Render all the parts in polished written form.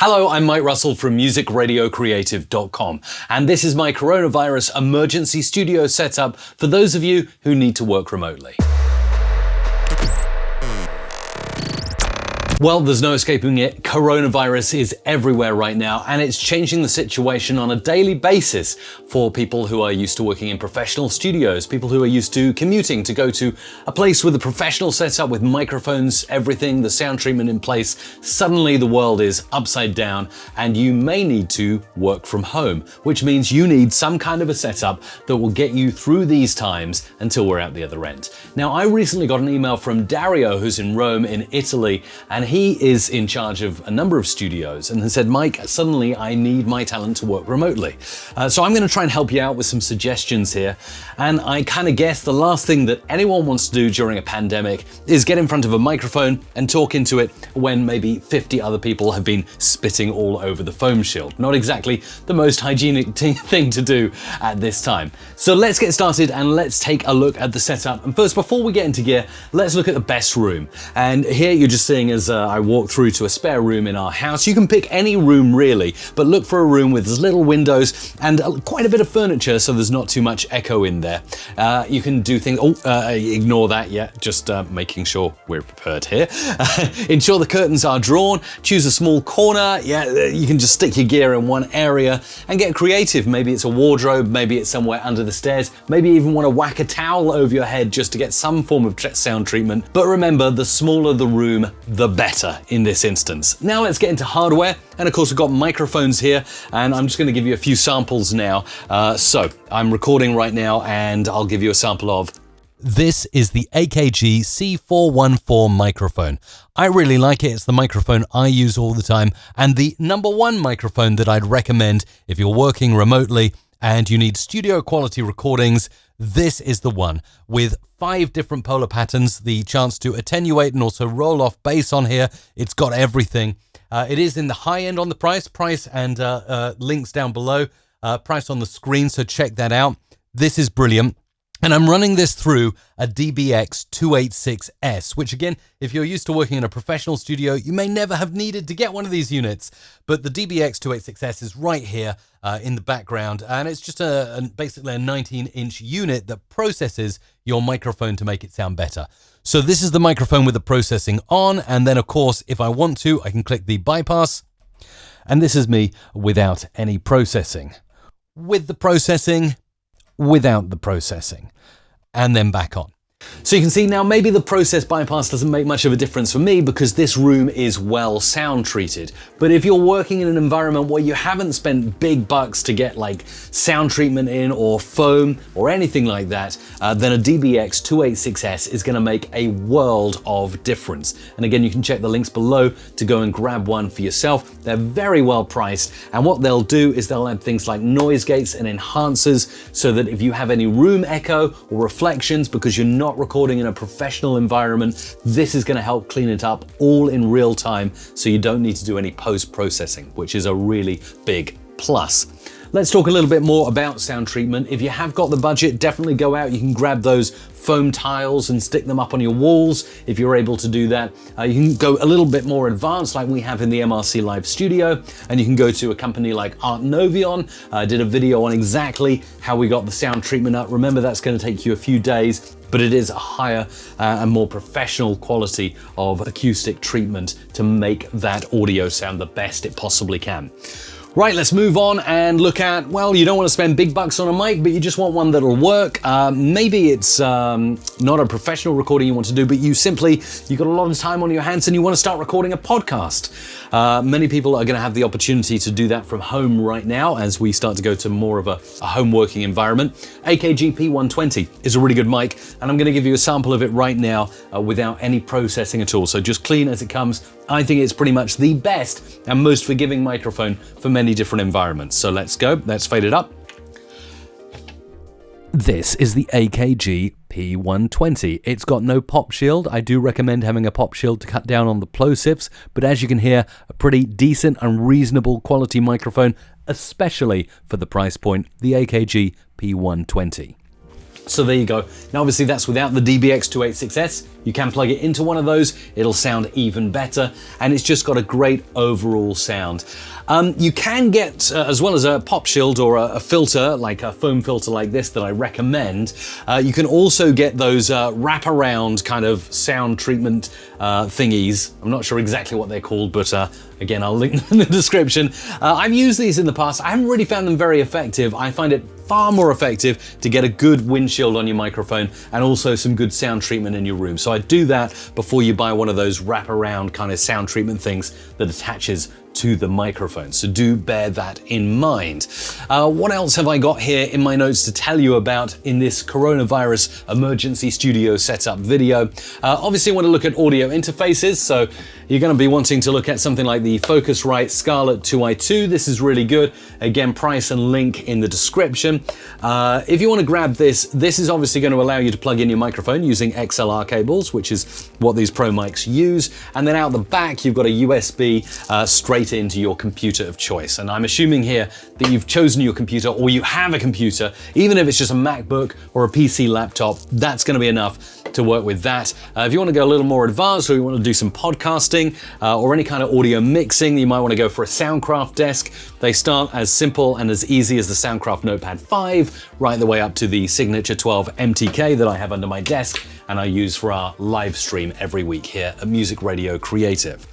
Hello, I'm Mike Russell from musicradiocreative.com, and this is my coronavirus emergency studio setup for those of you who need to work remotely. Well, there's no escaping it. Coronavirus is everywhere right now, and it's changing the situation on a daily basis for people who are used to working in professional studios, people who are used to commuting to go to a place with a professional setup with microphones, everything, the sound treatment in place. Suddenly the world is upside down, and you may need to work from home, which means you need some kind of a setup that will get you through these times until we're out the other end. Now, I recently got an email from Dario, who's in Rome in Italy, and he is in charge of a number of studios, and he said, Mike, suddenly I need my talent to work remotely. So I'm going to try and help you out with some suggestions here. And I kind of guess the last thing that anyone wants to do during a pandemic is get in front of a microphone and talk into it when maybe 50 other people have been spitting all over the foam shield. Not exactly the most hygienic thing to do at this time. So let's get started and let's take a look at the setup. And first, before we get into gear, let's look at the best room. And here you're just seeing as I walk through to a spare room in our house. You can pick any room really, but look for a room with little windows and quite a bit of furniture so there's not too much echo in there. You can do things, ignore that, yeah, just making sure we're prepared here. Ensure the curtains are drawn, choose a small corner, yeah, you can just stick your gear in one area and get creative. Maybe it's a wardrobe, maybe it's somewhere under the stairs, maybe you even want to whack a towel over your head just to get some form of sound treatment. But remember, the smaller the room, the better in this instance. Now let's get into hardware, and of course we've got microphones here, and I'm just going to give you a few samples now. So I'm recording right now, and I'll give you a sample of this is the AKG C414 microphone. I really like it. It's the microphone I use all the time, and the number one microphone that I'd recommend if you're working remotely and you need studio quality recordings. This is the one with 5 different polar patterns, the chance to attenuate and also roll off bass on here. It's got everything. It is in the high end on the price and links down below, price on the screen, so check that out. This is brilliant. And I'm running this through a DBX 286S, which again, if you're used to working in a professional studio, you may never have needed to get one of these units. But the DBX 286S is right here in the background, and it's just basically a 19-inch unit that processes your microphone to make it sound better. So this is the microphone with the processing on, and then of course, if I want to, I can click the bypass, and this is me without any processing. With the processing, without the processing, and then back on. So you can see now maybe the process bypass doesn't make much of a difference for me because this room is well sound treated. But if you're working in an environment where you haven't spent big bucks to get like sound treatment in or foam or anything like that, then a DBX 286S is going to make a world of difference. And again, you can check the links below to go and grab one for yourself. They're very well priced, and what they'll do is they'll add things like noise gates and enhancers so that if you have any room echo or reflections because you're not recording in a professional environment, this is going to help clean it up all in real time, so you don't need to do any post-processing, which is a really big plus. Let's talk a little bit more about sound treatment. If you have got the budget, definitely go out. You can grab those foam tiles and stick them up on your walls if you're able to do that. You can go a little bit more advanced like we have in the MRC Live Studio, and you can go to a company like Art Novion. I did a video on exactly how we got the sound treatment up. Remember, that's going to take you a few days, but it is a higher and more professional quality of acoustic treatment to make that audio sound the best it possibly can. Right, let's move on and look at, well, you don't want to spend big bucks on a mic, but you just want one that'll work. Maybe it's not a professional recording you want to do, but you've got a lot of time on your hands and you want to start recording a podcast. Many people are going to have the opportunity to do that from home right now as we start to go to more of a home working environment. AKG P120 is a really good mic, and I'm going to give you a sample of it right now without any processing at all. So just clean as it comes. I think it's pretty much the best and most forgiving microphone for many different environments. So let's go, let's fade it up. This is the AKG P120. It's got no pop shield. I do recommend having a pop shield to cut down on the plosives, but as you can hear, a pretty decent and reasonable quality microphone, especially for the price point, the AKG P120. So there you go. Now obviously that's without the DBX286S. You can plug it into one of those, it'll sound even better, and it's just got a great overall sound. You can get, as well as a pop shield or a filter, like a foam filter like this that I recommend, you can also get those wraparound kind of sound treatment thingies. I'm not sure exactly what they're called, but again, I'll link them in the description. I've used these in the past. I haven't really found them very effective. I find it far more effective to get a good windshield on your microphone and also some good sound treatment in your room. So I do that before you buy one of those wraparound kind of sound treatment things that attaches to the microphone. So do bear that in mind. What else have I got here in my notes to tell you about in this coronavirus emergency studio setup video? Obviously, I want to look at audio interfaces. So you're going to be wanting to look at something like the Focusrite Scarlett 2i2. This is really good. Again, price and link in the description. If you want to grab this, this is obviously going to allow you to plug in your microphone using XLR cables, which is what these Pro mics use. And then out the back, you've got a USB straight into your computer of choice. And I'm assuming here that you've chosen your computer or you have a computer, even if it's just a MacBook or a PC laptop, that's going to be enough to work with that. If you want to go a little more advanced or you want to do some podcasting or any kind of audio mixing, you might want to go for a Soundcraft desk. They start as simple and as easy as the Soundcraft Notepad 5, right the way up to the Signature 12 MTK that I have under my desk and I use for our live stream every week here at Music Radio Creative.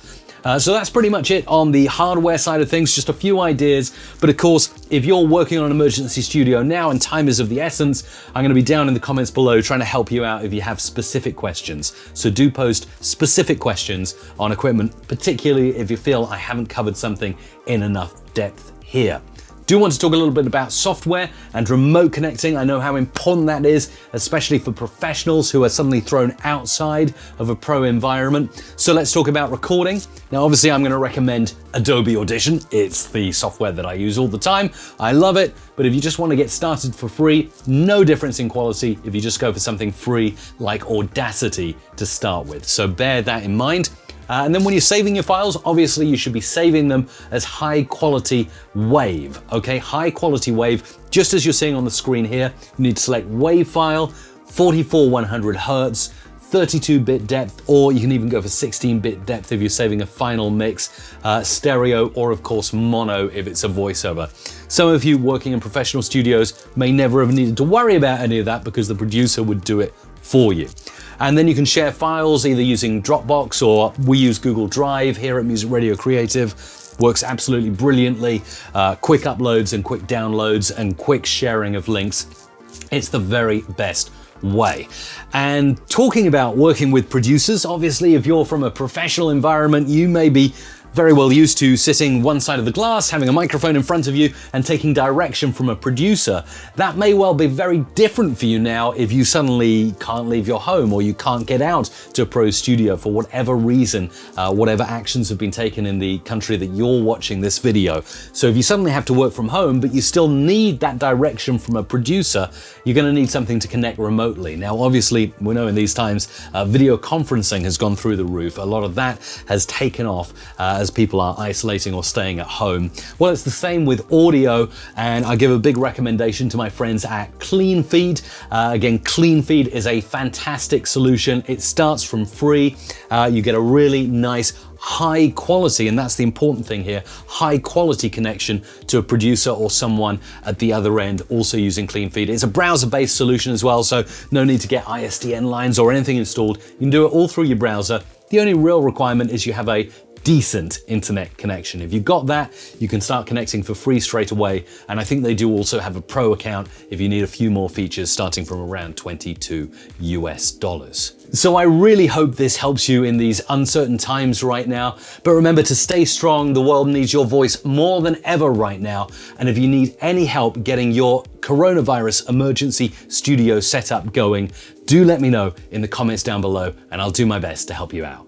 So that's pretty much it on the hardware side of things, just a few ideas. But of course, if you're working on an emergency studio now and time is of the essence, I'm going to be down in the comments below trying to help you out if you have specific questions. So do post specific questions on equipment, particularly if you feel I haven't covered something in enough depth here. Do want to talk a little bit about software and remote connecting. I know how important that is, especially for professionals who are suddenly thrown outside of a pro environment. So let's talk about recording. Now, obviously, I'm going to recommend Adobe Audition. It's the software that I use all the time. I love it, but if you just want to get started for free, no difference in quality if you just go for something free like Audacity to start with. So bear that in mind. And then when you're saving your files, obviously you should be saving them as high quality WAV, okay? High quality WAV, just as you're seeing on the screen here. You need to select WAV file, 44/100 Hertz, 32-bit depth, or you can even go for 16-bit depth if you're saving a final mix, stereo, or of course mono if it's a voiceover. Some of you working in professional studios may never have needed to worry about any of that because the producer would do it for you. And then you can share files either using Dropbox or we use Google Drive here at Music Radio Creative. Works absolutely brilliantly. Quick uploads and quick downloads and quick sharing of links. It's the very best way. And talking about working with producers, obviously if you're from a professional environment, you may be very well used to sitting one side of the glass, having a microphone in front of you and taking direction from a producer. That may well be very different for you now if you suddenly can't leave your home or you can't get out to a pro studio for whatever reason, whatever actions have been taken in the country that you're watching this video. So if you suddenly have to work from home, but you still need that direction from a producer, you're going to need something to connect remotely. Now, obviously, we know in these times, video conferencing has gone through the roof. A lot of that has taken off as people are isolating or staying at home. Well, it's the same with audio, and I give a big recommendation to my friends at CleanFeed. Again, CleanFeed is a fantastic solution. It starts from free. You get a really nice high quality, and that's the important thing here, high quality connection to a producer or someone at the other end also using CleanFeed. It's a browser-based solution as well, so no need to get ISDN lines or anything installed. You can do it all through your browser. The only real requirement is you have a decent internet connection. If you've got that, you can start connecting for free straight away. And I think they do also have a pro account if you need a few more features starting from around $22 US. So I really hope this helps you in these uncertain times right now. But remember to stay strong. The world needs your voice more than ever right now. And if you need any help getting your coronavirus emergency studio setup going, do let me know in the comments down below and I'll do my best to help you out.